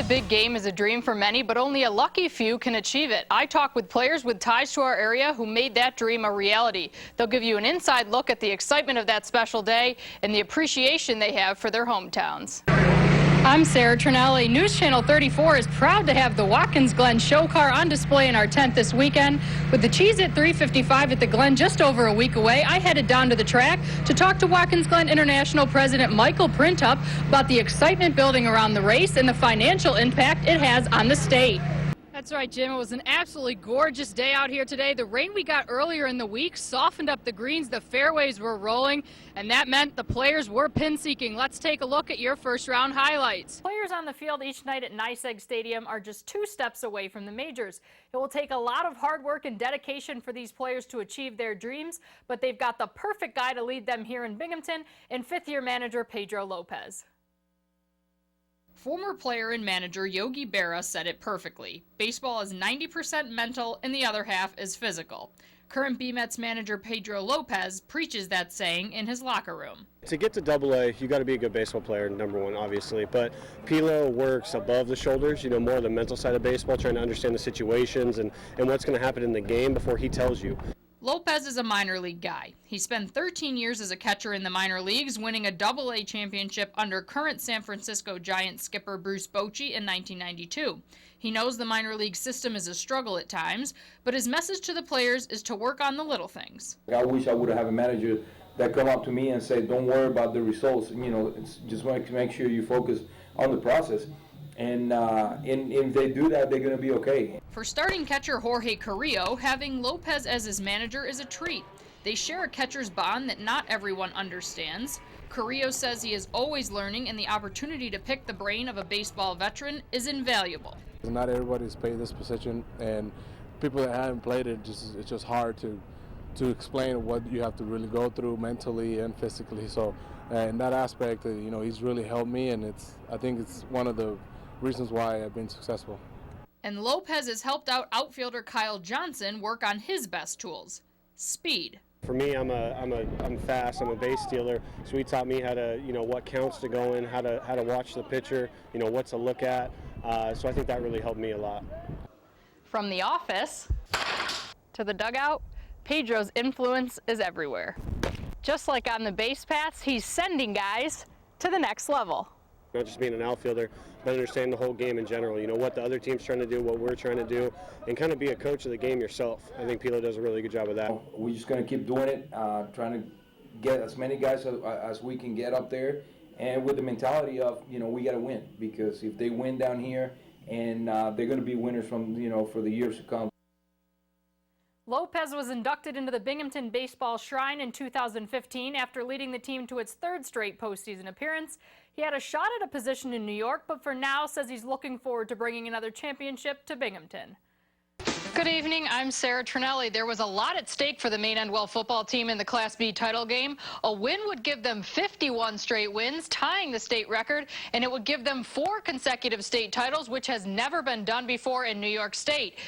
the big game is a dream for many, but only a lucky few can achieve it. I talk with players with ties to our area who made that dream a reality. They'll give you an inside look at the excitement of that special day and the appreciation they have for their hometowns. I'm Sarah Tranelli. News Channel 34 is proud to have the Watkins Glen show car on display in our tent this weekend. With the Cheez-It 355 at the Glen just over a week away, I headed down to the track to talk to Watkins Glen International President Michael Printup about the excitement building around the race and the financial impact it has on the state. That's right, Jim. It was an absolutely gorgeous day out here today. The rain we got earlier in the week softened up the greens. The fairways were rolling, and that meant the players were pin-seeking. Let's take a look at your first-round highlights. Players on the field each night at NYSEG Stadium are just 2 steps away from the majors. It will take a lot of hard work and dedication for these players to achieve their dreams, but they've got the perfect guy to lead them here in Binghamton and 5th-year manager Pedro Lopez. Former player and manager Yogi Berra said it perfectly. Baseball is 90% mental and the other half is physical. Current B-Mets manager Pedro Lopez preaches that saying in his locker room. To get to AA, you got to be a good baseball player, number one, obviously. But Pilo works above the shoulders, more of the mental side of baseball, trying to understand the situations and what's going to happen in the game before he tells you. Lopez is a minor league guy. He spent 13 years as a catcher in the minor leagues, winning a AA championship under current San Francisco Giants skipper Bruce Bochy in 1992. He knows the minor league system is a struggle at times, but his message to the players is to work on the little things. I wish I would have a manager that come up to me and say, don't worry about the results, just make sure you focus on the process. And if they do that, they're going to be okay. For starting catcher Jorge Carrillo, having Lopez as his manager is a treat. They share a catcher's bond that not everyone understands. Carrillo says he is always learning, and the opportunity to pick the brain of a baseball veteran is invaluable. Not everybody's played this position, and people that haven't played it, it's just hard to explain what you have to really go through mentally and physically. So in that aspect, he's really helped me, and I think it's one of the reasons why I've been successful. And Lopez has helped out outfielder Kyle Johnson work on his best tools: speed. For me, I'm fast. I'm a base stealer, so he taught me how to, what counts to go in, how to watch the pitcher, what to look at. So I think that really helped me a lot. From the office to the dugout, Pedro's influence is everywhere. Just like on the base paths, he's sending guys to the next level. Not just being an outfielder, but understanding the whole game in general, what the other team's trying to do, what we're trying to do, and kind of be a coach of the game yourself. I think Pilo does a really good job of that. We're just going to keep doing it, trying to get as many guys as we can get up there, and with the mentality of, we got to win, because if they win down here, and they're going to be winners from, for the years to come. Lopez was inducted into the Binghamton Baseball Shrine in 2015 after leading the team to its 3rd straight postseason appearance. He had a shot at a position in New York, but for now says he's looking forward to bringing another championship to Binghamton. Good evening, I'm Sarah Tranelli. There was a lot at stake for the Maine Endwell football team in the Class B title game. A win would give them 51 straight wins, tying the state record, and it would give them 4 consecutive state titles, which has never been done before in New York State.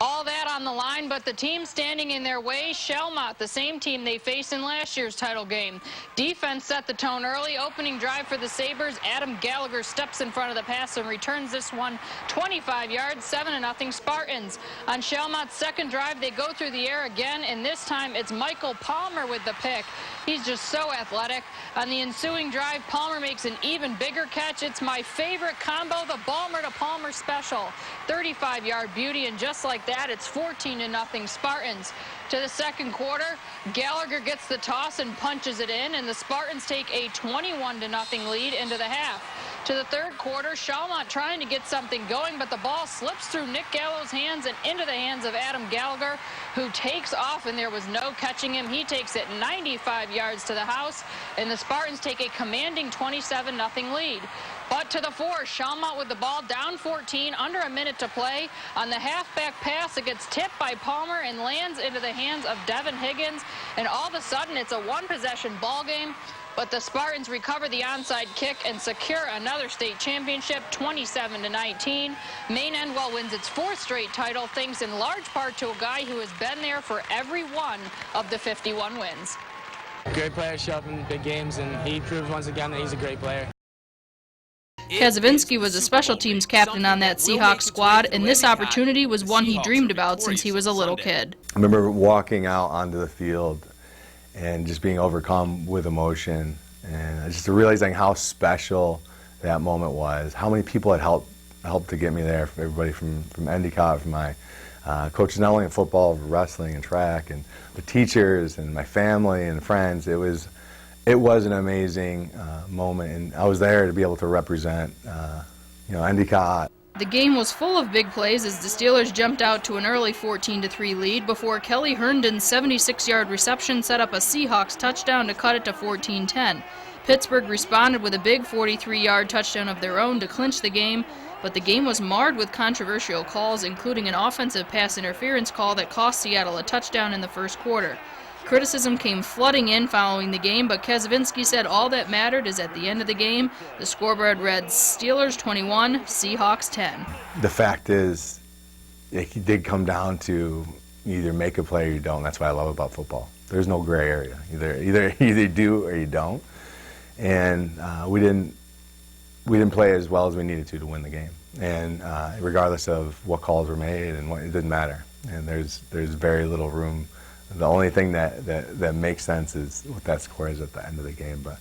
All that on the line, but the team standing in their way, Shelmont, the same team they faced in last year's title game. Defense set the tone early. Opening drive for the Sabres. Adam Gallagher steps in front of the pass and returns this one 25 yards, 7-0 Spartans. On Shelmont's second drive, they go through the air again, and this time it's Michael Palmer with the pick. He's just so athletic. On the ensuing drive, Palmer makes an even bigger catch. It's my favorite combo, the Balmer to Palmer special. 35-yard beauty, and just like that, it's 14-0 Spartans. To the second quarter, Gallagher gets the toss and punches it in, and the Spartans take a 21-0 lead into the half. To the third quarter, Shelmont trying to get something going, but the ball slips through Nick Gallo's hands and into the hands of Adam Gallagher, who takes off, and there was no catching him. He takes it 95 yards to the house, and the Spartans take a commanding 27-0 lead. But to the fourth, Shelmont with the ball down 14, under a minute to play. On the halfback pass, it gets tipped by Palmer and lands into the hands of Devin Higgins, and all of a sudden it's a one-possession ball game. But the Spartans recover the onside kick and secure another state championship, 27-19. Maine Endwell wins its 4th straight title, thanks in large part to a guy who has been there for every one of the 51 wins. Great player, show up in big games, and he proved once again that he's a great player. Kaczynski was a special teams captain on that Seahawks squad, and this opportunity was one he dreamed about since he was a little kid. I remember walking out onto the field and just being overcome with emotion, and just realizing how special that moment was, how many people had helped to get me there, everybody from Endicott, from my coaches not only in football, wrestling, and track, and the teachers, and my family and friends. It was an amazing moment, and I was there to be able to represent, Endicott. The game was full of big plays as the Steelers jumped out to an early 14-3 lead before Kelly Herndon's 76-yard reception set up a Seahawks touchdown to cut it to 14-10. Pittsburgh responded with a big 43-yard touchdown of their own to clinch the game, but the game was marred with controversial calls, including an offensive pass interference call that cost Seattle a touchdown in the first quarter. Criticism came flooding in following the game, but Kaczynski said all that mattered is at the end of the game, the scoreboard read Steelers 21, Seahawks 10. The fact is, it did come down to you either make a play or you don't. That's what I love about football. There's no gray area. Either do or you don't. And we didn't play as well as we needed to win the game. And regardless of what calls were made, and it didn't matter. And there's very little room. The only thing that makes sense is what that score is at the end of the game. But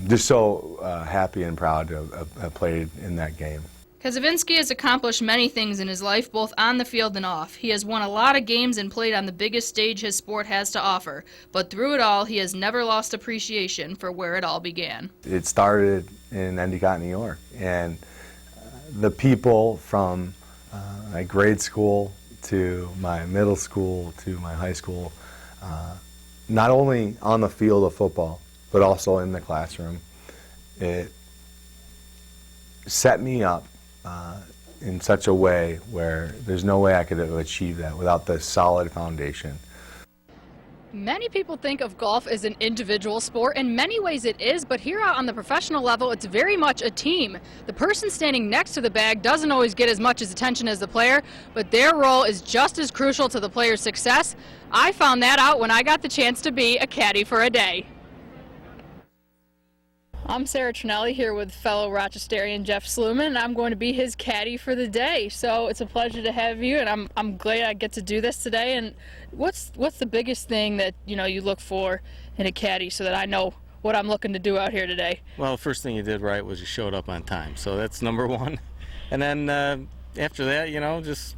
just so happy and proud to have played in that game. Kaczynski has accomplished many things in his life, both on the field and off. He has won a lot of games and played on the biggest stage his sport has to offer. But through it all, he has never lost appreciation for where it all began. It started in Endicott, New York. And the people from my grade school to my middle school to my high school, not only on the field of football, but also in the classroom, it set me up in such a way where there's no way I could have achieved that without the solid foundation. Many people think of golf as an individual sport. In many ways it is, but here out on the professional level, it's very much a team. The person standing next to the bag doesn't always get as much attention as the player, but their role is just as crucial to the player's success. I found that out when I got the chance to be a caddy for a day. I'm Sarah Tranelli here with fellow Rochesterian Jeff Sluman, and I'm going to be his caddy for the day. So it's a pleasure to have you, and I'm glad I get to do this today. And what's the biggest thing that you look for in a caddy so that I know what I'm looking to do out here today? Well, the first thing you did right was you showed up on time, so that's number one. And then after that, just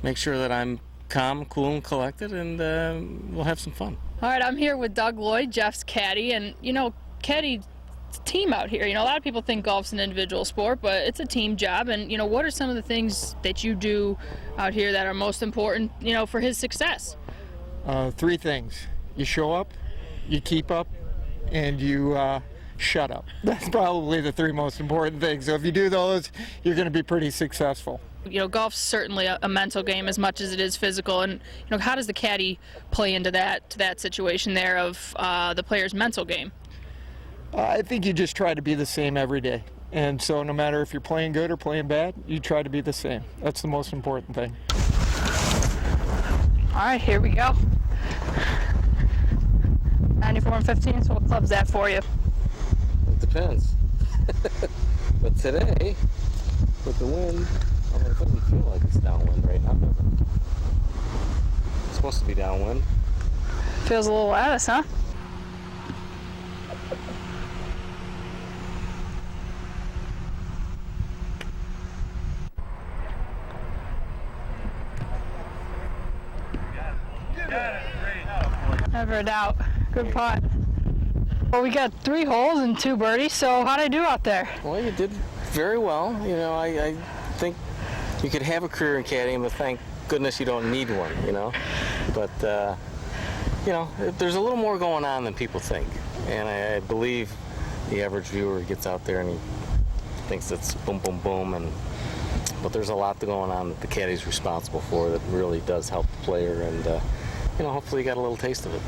make sure that I'm calm, cool, and collected, and we'll have some fun. All right, I'm here with Doug Lloyd, Jeff's caddy, and caddy team out here. A lot of people think golf's an individual sport, but it's a team job. And what are some of the things that you do out here that are most important for his success? Three things: you show up, you keep up, and you shut up. That's probably the three most important things. So if you do those, you're going to be pretty successful. Golf's certainly a mental game as much as it is physical, and how does the caddy play into that situation there of the player's mental game? I think you just try to be the same every day. And so no matter if you're playing good or playing bad, you try to be the same. That's the most important thing. All right, here we go. 94 and 15, so what club's that for you? It depends. But today, with the wind, it doesn't feel like it's downwind right now, does it? It's supposed to be downwind. Feels a little lattice, huh? Never a doubt. Good putt. Well, we got 3 holes and 2 birdies, so how'd I do out there? Well, you did very well. I think you could have a career in caddying, but thank goodness you don't need one, But, there's a little more going on than people think. And I believe the average viewer gets out there and he thinks it's boom, boom, boom. But there's a lot going on that the caddy's responsible for that really does help the player. And, hopefully you got a little taste of it.